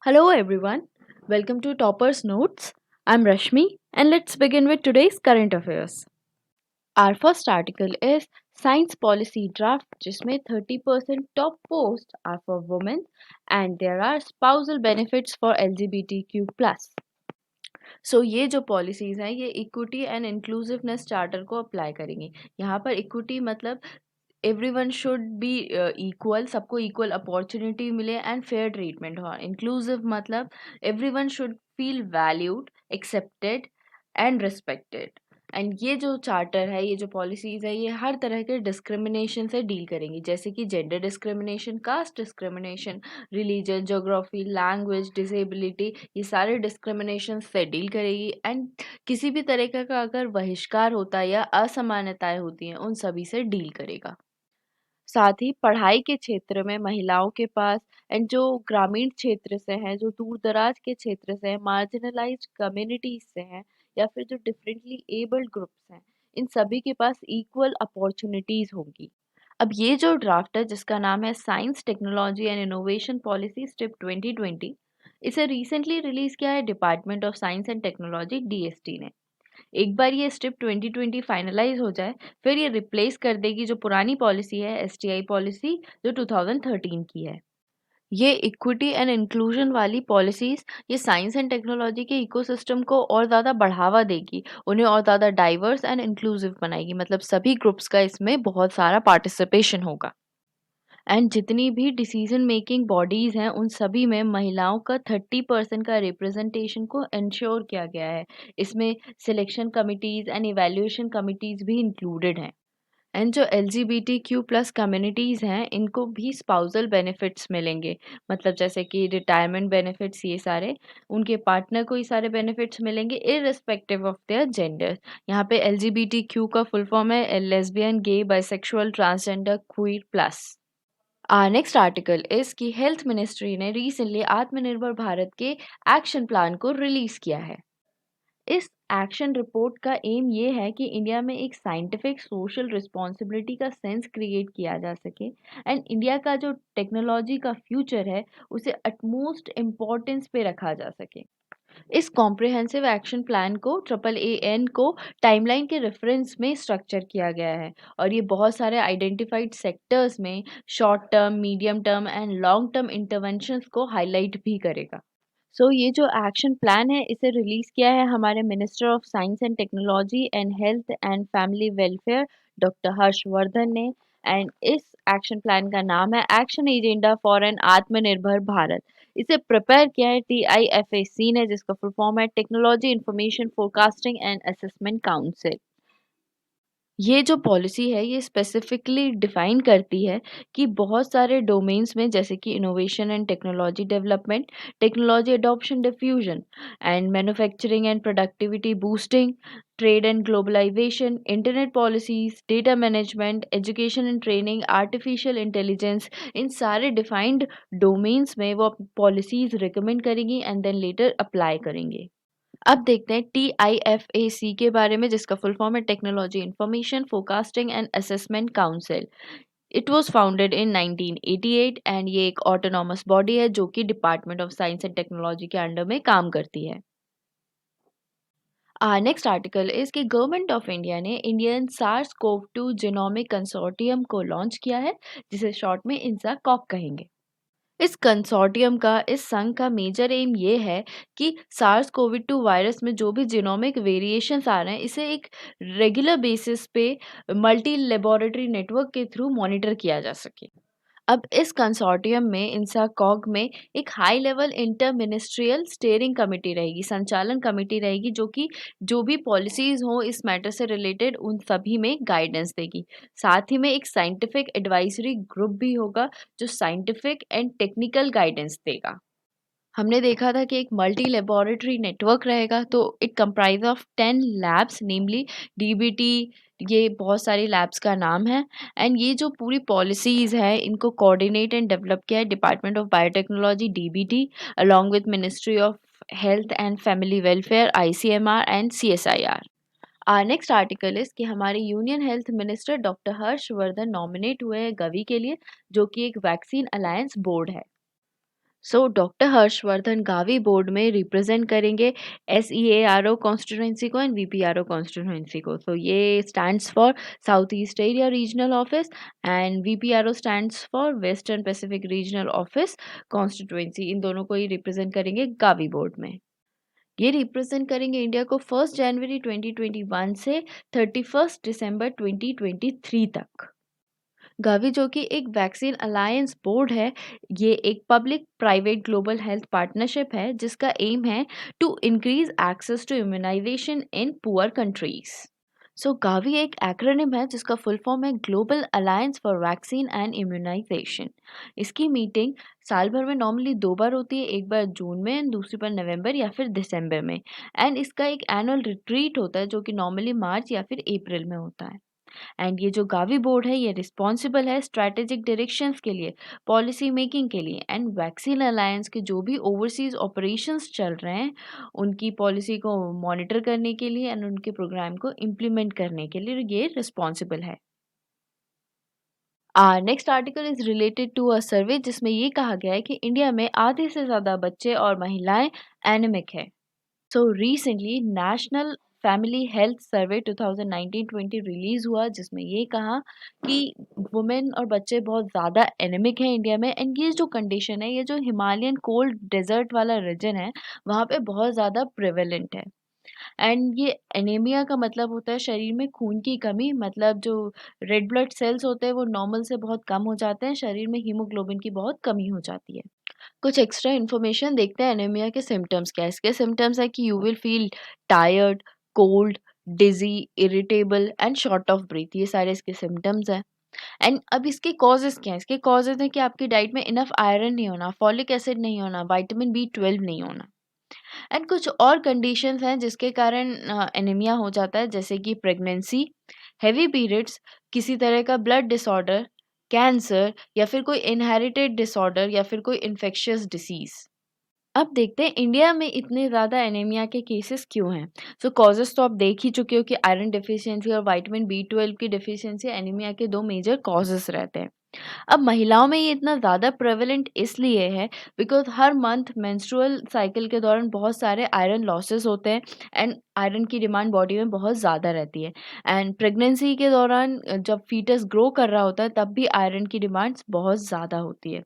Hello everyone, welcome to Topper's Notes. I'm Rashmi and let's begin with today's current affairs. Our first article is Science Policy Draft जिसमें 30% top posts are for women and there are spousal benefits for LGBTQ+. सो ये जो policies हैं ये equity and inclusiveness charter को apply करेंगी। यहाँ पर equity मतलब एवरीवन शुड बी इक्वल, सबको इक्वल अपॉर्चुनिटी मिले एंड फेयर ट्रीटमेंट हो। इंक्लूसिव मतलब everyone should feel valued, accepted and respected. And ये जो चार्टर है, ये जो पॉलिसीज़ है, ये हर तरह के डिस्क्रिमिनेशन से डील करेंगी, जैसे कि gender discrimination, caste discrimination, religion, geography, language, disability, ये सारे डिस्क्रिमिनेशन से डील करेगी। एंड किसी भी तरीके का अगर बहिष्कार होता है या असमानताएं होती हैं, उन सभी से डील करेगा। साथ ही पढ़ाई के क्षेत्र में महिलाओं के पास एंड जो ग्रामीण क्षेत्र से हैं, जो दूर-दराज के क्षेत्र से हैं, मार्जिनलाइज्ड कम्युनिटीज़ से हैं या फिर जो डिफरेंटली एबल्ड ग्रुप्स हैं, इन सभी के पास इक्वल अपॉर्च्युनिटीज़ होंगी। अब ये जो ड्राफ्ट है जिसका नाम है science, technology and innovation policy step 2020, इसे रिसेंटली रिलीज़ किया है department of science and technology DST ने। एक बार ये स्टेप 2020 फाइनलाइज हो जाए, फिर ये रिप्लेस कर देगी जो पुरानी पॉलिसी है, एसटीआई पॉलिसी, जो 2013 की है। ये इक्विटी एंड इंक्लूजन वाली पॉलिसीज ये साइंस एंड टेक्नोलॉजी के इकोसिस्टम को और ज़्यादा बढ़ावा देगी, उन्हें और ज़्यादा डाइवर्स एंड इंक्लूसिव बनाएगी, मतलब सभी ग्रुप्स का इसमें बहुत सारा पार्टिसिपेशन होगा। एंड जितनी भी डिसीजन मेकिंग बॉडीज़ हैं, उन सभी में महिलाओं का 30% का रिप्रेजेंटेशन को इंश्योर किया गया है। इसमें selection committees and evaluation committees भी इंक्लूडेड हैं। एंड जो एलजीबीटीक्यू प्लस कम्युनिटीज़ हैं, इनको भी स्पाउसल बेनिफिट्स मिलेंगे। मतलब जैसे कि रिटायरमेंट बेनिफिट्स, ये सारे उनके पार्टनर को ये सारे बेनिफिट्स मिलेंगे इर्रिस्पेक्टिव ऑफ देयर जेंडर। यहाँ पे एलजीबीटीक्यू का फुल फॉर्म है lesbian, gay, bisexual, transgender, queer plus. Next article is कि हेल्थ मिनिस्ट्री ने रिसेंटली आत्मनिर्भर भारत के एक्शन प्लान को रिलीज किया है। इस एक्शन रिपोर्ट का एम ये है कि इंडिया में एक साइंटिफिक सोशल रिस्पॉन्सिबिलिटी का सेंस क्रिएट किया जा सके एंड इंडिया का जो टेक्नोलॉजी का फ्यूचर है उसे अटमोस्ट इम्पोर्टेंस पे रखा जा सके। इस कॉम्प्रिहेंसिव एक्शन प्लान को ट्रिपल ए एन को टाइमलाइन के रेफरेंस में स्ट्रक्चर किया गया है और ये बहुत सारे आइडेंटिफाइड सेक्टर्स में short term, medium term and long term interventions को हाईलाइट भी करेगा। ये जो एक्शन प्लान है इसे रिलीज किया है हमारे minister of science and technology and health and family welfare doctor Harshvardhan ने। एंड इस एक्शन प्लान का नाम है एक्शन एजेंडा फॉर एन आत्मनिर्भर भारत। इसे प्रिपेयर किया है TIFAC ने, जिसका फुल फॉर्म है technology information forecasting and assessment council. ये जो पॉलिसी है ये स्पेसिफिकली डिफाइन करती है कि बहुत सारे डोमेन्स में, जैसे कि innovation and technology development, technology adoption diffusion and manufacturing and productivity boosting, trade and globalisation, internet policies, data management, education and training, artificial intelligence, इन सारे डिफाइंड डोमेन्स में वो पॉलिसीज रिकमेंड करेंगी एंड देन लेटर अप्लाई करेंगे। अब देखते हैं TIFAC के बारे में, जिसका फुल फॉर्म है technology information forecasting and assessment council. It was founded in 1988 and ये एक ऑटोनॉमस बॉडी है जो कि department of science and technology के अंडर में काम करती है। नेक्स्ट आर्टिकल इज कि गवर्नमेंट ऑफ इंडिया ने Indian SARS CoV 2 genomic consortium को लॉन्च किया है, जिसे शॉर्ट में इंसा कॉक कहेंगे। इस कंसोर्टियम का, इस संघ का मेजर एम ये है कि सार्स कोविड 2 वायरस में जो भी जीनोमिक वेरिएशंस आ रहे हैं, इसे एक रेगुलर बेसिस पे मल्टी लेबोरेटरी नेटवर्क के थ्रू मॉनिटर किया जा सके। अब इस कंसोर्टियम में, इंसाकॉग में, एक high level inter ministerial steering committee रहेगी, संचालन कमेटी रहेगी, जो कि जो भी पॉलिसीज हो इस मैटर से रिलेटेड उन सभी में गाइडेंस देगी। साथ ही में एक साइंटिफिक एडवाइजरी ग्रुप भी होगा जो साइंटिफिक एंड टेक्निकल गाइडेंस देगा। हमने देखा था कि एक मल्टी लेबोरेटरी नेटवर्क रहेगा, तो it comprise of 10 labs, namely DBT, ये बहुत सारी लैब्स का नाम है। एंड ये जो पूरी पॉलिसीज है इनको कोऑर्डिनेट एंड डेवलप किया है department of biotechnology DBT along with ministry of health and family welfare ICMR and CSIR। Next article is कि हमारे union health minister doctor Harshvardhan nominate हुए हैं गवी के लिए, जो कि एक वैक्सीन अलायंस बोर्ड है। डॉक्टर हर्षवर्धन गावी बोर्ड में रिप्रेजेंट करेंगे SEARO कॉन्स्टिट्यूएंसी को एंड VPRO कॉन्स्टिट्यूएंसी को। ये stands for south east area regional office and VPRO stands for western Pacific regional office constituency. इन दोनों को ही रिप्रेजेंट करेंगे गावी बोर्ड में। ये रिप्रेजेंट करेंगे इंडिया को 1 जनवरी 2021 से 31 दिसंबर 2023 तक। गावी जो कि एक वैक्सीन अलायंस बोर्ड है, ये एक public private global health partnership है जिसका एम है to increase access to immunization in poor countries. GAVI एक एक्रोनिम है जिसका फुल फॉर्म है global alliance for vaccine and immunization. इसकी मीटिंग साल भर में नॉर्मली 2 बार होती है, एक बार जून में एंड दूसरी बार नवंबर या फिर दिसंबर में। एंड इसका एक एनुअल रिट्रीट होता है जो कि नॉर्मली मार्च या फिर अप्रैल में होता है। एंड ये जो गावी बोर्ड है ये रिस्पॉन्सिबल है स्ट्रैटेजिक डायरेक्शंस के लिए, पॉलिसी मेकिंग के लिए एंड वैक्सीन अलायंस के जो भी ओवरसीज ऑपरेशंस चल रहे हैं उनकी पॉलिसी को मॉनिटर करने के लिए एंड उनके प्रोग्राम को इम्प्लीमेंट करने के लिए ये रिस्पॉन्सिबल है। Next article is related to a survey जिसमें ये कहा गया है कि इंडिया में आधे से ज़्यादा बच्चे और महिलाएं एनीमिक है। Recently national family health survey 2019-20 release हुआ जिसमें ये कहा कि वुमेन और बच्चे बहुत ज़्यादा एनेमिक हैं इंडिया में। एंड ये जो कंडीशन है, ये जो हिमालयन कोल्ड डेजर्ट वाला रीजन है वहाँ पे बहुत ज़्यादा प्रेवेलेंट है। एंड ये एनीमिया का मतलब होता है शरीर में खून की कमी, मतलब जो रेड ब्लड सेल्स होते हैं वो नॉर्मल से बहुत कम हो जाते हैं, शरीर में हीमोग्लोबिन की बहुत कमी हो जाती है। कुछ एक्स्ट्रा इन्फॉर्मेशन देखते हैं एनीमिया के सिम्टम्स क्या है। इसके सिम्टम्स है कि you will feel tired, cold, dizzy, irritable and short of breath. ये सारे इसके सिम्टम्स हैं। एंड अब इसके कॉजेज क्या है? इसके कॉजेज है कि आपकी डाइट में इनफ आयरन नहीं होना, फॉलिक एसिड नहीं होना, विटामिन B12 नहीं होना। एंड कुछ और कंडीशंस हैं जिसके कारण एनीमिया हो जाता है, जैसे कि प्रेगनेंसी, हेवी पीरियड्स, किसी तरह का ब्लड डिसऑर्डर, कैंसर या फिर कोई इनहेरिटेड डिसऑर्डर या फिर कोई इन्फेक्शियस डिसीज। अब देखते हैं इंडिया में इतने ज़्यादा एनीमिया के केसेस क्यों हैं। कॉजेस तो आप देख ही चुके हो कि आयरन डिफिशियंसी और विटामिन B12 की डिफिशियंसी एनीमिया के 2 मेजर कॉजेस रहते हैं। अब महिलाओं में ये इतना ज़्यादा प्रेवलेंट इसलिए है because her month menstrual cycle के दौरान बहुत सारे आयरन लॉसेस होते हैं एंड आयरन की डिमांड बॉडी में बहुत ज़्यादा रहती है। एंड प्रेगनेंसी के दौरान जब फीटस ग्रो कर रहा होता है तब भी आयरन की डिमांड्स बहुत ज़्यादा होती है।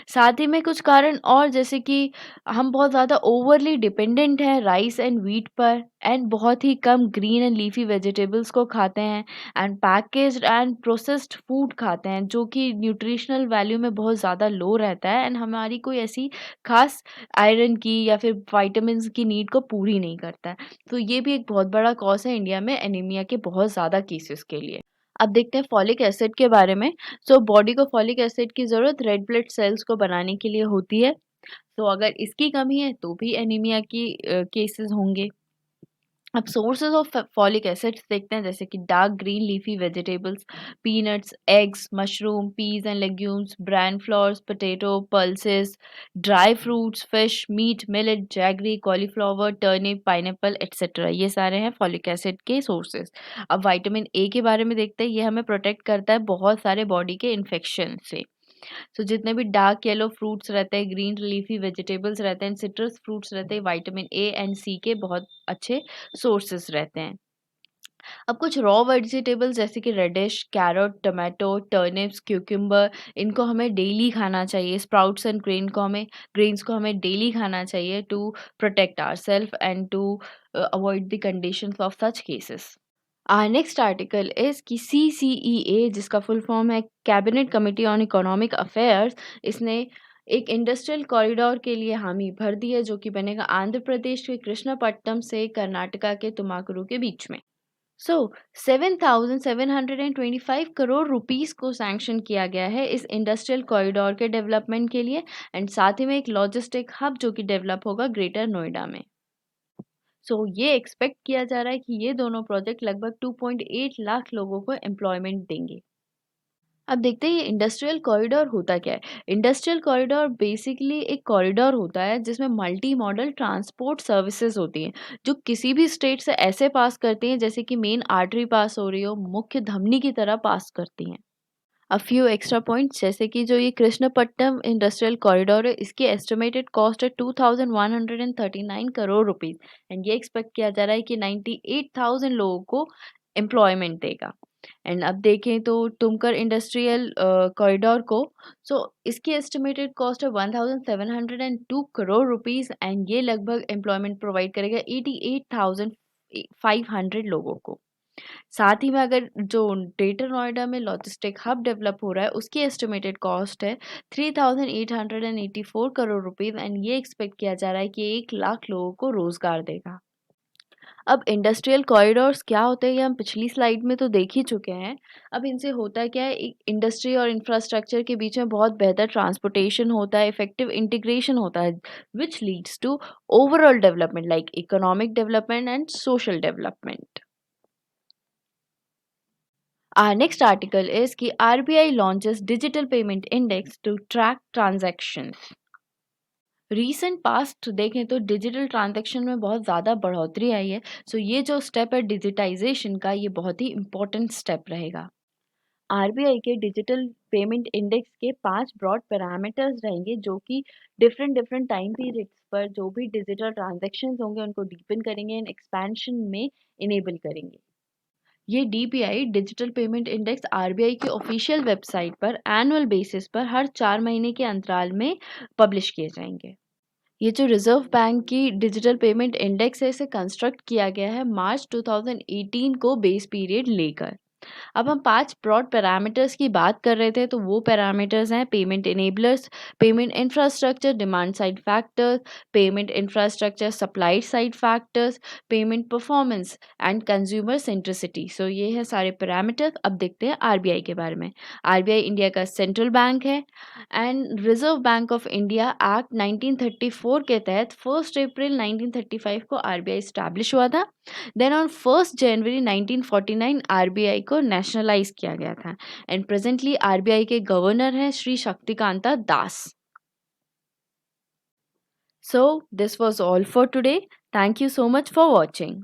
साथ ही में कुछ कारण और, जैसे कि हम बहुत ज़्यादा ओवरली डिपेंडेंट हैं राइस एंड व्हीट पर एंड बहुत ही कम ग्रीन एंड लीफी वेजिटेबल्स को खाते हैं and packaged and processed food खाते हैं जो कि न्यूट्रिशनल वैल्यू में बहुत ज़्यादा लो रहता है एंड हमारी कोई ऐसी खास आयरन की या फिर विटामिन्स की नीड को पूरी नहीं करता है। ये भी एक बहुत बड़ा कॉज है इंडिया में एनीमिया के बहुत ज़्यादा केसेस के लिए। अब देखते हैं फॉलिक एसिड के बारे में। बॉडी को फॉलिक एसिड की ज़रूरत रेड ब्लड सेल्स को बनाने के लिए होती है। अगर इसकी कमी है तो भी एनीमिया की केसेस होंगे। अब सोर्सेज ऑफ फॉलिक एसिड्स देखते हैं, जैसे कि dark green leafy vegetables, peanuts, eggs, mushroom, peas and legumes, bran flours, potato, pulses, dry fruits, fish, meat, millet, jaggery, cauliflower, turnip, pineapple etcetera. ये सारे हैं फॉलिक एसिड के सोर्सेज। अब vitamin A के बारे में देखते हैं। ये हमें प्रोटेक्ट करता है बहुत सारे बॉडी के इन्फेक्शन से। जितने भी डार्क येलो फ्रूट्स रहते हैं, ग्रीन लीफी वेजिटेबल्स रहते हैं, सिट्रस फ्रूट्स रहते हैं, विटामिन ए एंड सी के बहुत अच्छे सोर्सेस रहते हैं। अब कुछ रॉ वेजिटेबल्स जैसे कि radish, carrot, tomato, turnips, cucumber, इनको हमें डेली खाना चाहिए। स्प्राउट्स एंड ग्रेन्स को हमें डेली खाना चाहिए to protect ourselves and to avoid the conditions of such cases. Next article is कि CCEA, जिसका फुल फॉर्म है cabinet committee on economic affairs, इसने एक इंडस्ट्रियल कॉरिडोर के लिए हामी भर दी है जो कि बनेगा आंध्र प्रदेश के कृष्णापट्टनम से कर्नाटका के तुमाकुरु के बीच में। 7,725 करोड़ रुपीस को सैंक्शन किया गया है इस इंडस्ट्रियल कॉरिडोर के डेवलपमेंट के लिए एंड साथ ही में एक लॉजिस्टिक हब जो कि डेवलप होगा ग्रेटर नोएडा में। ये एक्सपेक्ट किया जा रहा है कि ये दोनों प्रोजेक्ट लगभग 2.8 लाख लोगों को एम्प्लॉयमेंट देंगे। अब देखते हैं ये इंडस्ट्रियल कॉरिडोर होता क्या है। इंडस्ट्रियल कॉरिडोर बेसिकली एक कॉरिडोर होता है जिसमें मल्टी मॉडल ट्रांसपोर्ट सर्विसेज होती हैं जो किसी भी स्टेट से ऐसे पास करती हैं जैसे कि मेन आर्टरी पास हो रही हो, मुख्य धमनी की तरह पास करती हैं। अ फ्यू एक्स्ट्रा पॉइंट्स, जैसे कि जो ये कृष्णपट्टनम इंडस्ट्रियल कॉरिडोर है, इसकी एस्टिमेटेड कॉस्ट है 2139 करोड़ रुपीस एंड ये एक्सपेक्ट किया जा रहा है कि 98,000 लोगों को एम्प्लॉयमेंट देगा। एंड अब देखें तो तुमकर इंडस्ट्रियल कॉरिडोर को, सो इसकी एस्टिमेटेड कॉस्ट है 1702 करोड़ रुपीस एंड ये लगभग एम्प्लॉयमेंट प्रोवाइड करेगा 88,500 लोगों को। साथ ही में अगर जो ग्रेटर नोएडा में लॉजिस्टिक हब डेवलप हो रहा है, उसकी एस्टिमेटेड कॉस्ट है 3,884 करोड़ रुपीस एंड ये एक्सपेक्ट किया जा रहा है कि 1 लाख लोगों को रोजगार देगा। अब इंडस्ट्रियल कॉरिडोर्स क्या होते हैं, ये हम पिछली स्लाइड में तो देख ही चुके हैं। अब इनसे होता क्या है, एक इंडस्ट्री और इंफ्रास्ट्रक्चर के बीच में बहुत बेहतर ट्रांसपोर्टेशन होता है, इफेक्टिव इंटीग्रेशन होता है, which leads to overall development like economic development and social development. Our next article is कि RBI launches digital payment index to track transactions. Recent past देखें तो डिजिटल ट्रांजैक्शन में बहुत ज़्यादा बढ़ोतरी आई है, सो ये जो स्टेप है डिजिटाइजेशन का, ये बहुत ही इम्पोर्टेंट स्टेप रहेगा। आरबीआई के डिजिटल पेमेंट इंडेक्स के 5 ब्रॉड पैरामीटर्स रहेंगे जो कि डिफरेंट डिफरेंट टाइम पीरियड्स पर जो भी डिजिटल ट्रांजैक्शंस होंगे उनको डीपन करेंगे एंड एक्सपेंशन में इनेबल करेंगे। ये DPI digital payment index RBI की ऑफिशियल वेबसाइट पर एनुअल बेसिस पर हर 4 महीने के अंतराल में पब्लिश किए जाएंगे। ये जो रिजर्व बैंक की डिजिटल पेमेंट इंडेक्स है, इसे कंस्ट्रक्ट किया गया है मार्च 2018 को बेस पीरियड लेकर। अब हम 5 ब्रॉड पैरामीटर्स की बात कर रहे थे, तो वो पैरामीटर्स हैं payment enablers, payment infrastructure demand side factors, payment infrastructure supply side factors, payment performance and consumer centricity. So ये है सारे पैरामीटर्स। अब देखते हैं आरबीआई के बारे में। आरबीआई इंडिया का सेंट्रल बैंक है and reserve bank of India act 1934 के तहत 1 अप्रैल 1935 को आरबीआई स्टैब्लिश हुआ था। देन ऑन 1 जनवरी 1949 आरबीआई को नेशनलाइज किया गया था एंड प्रेजेंटली आरबीआई के गवर्नर हैं Shri Shaktikanta Das. So this was all for today. Thank you so much for watching.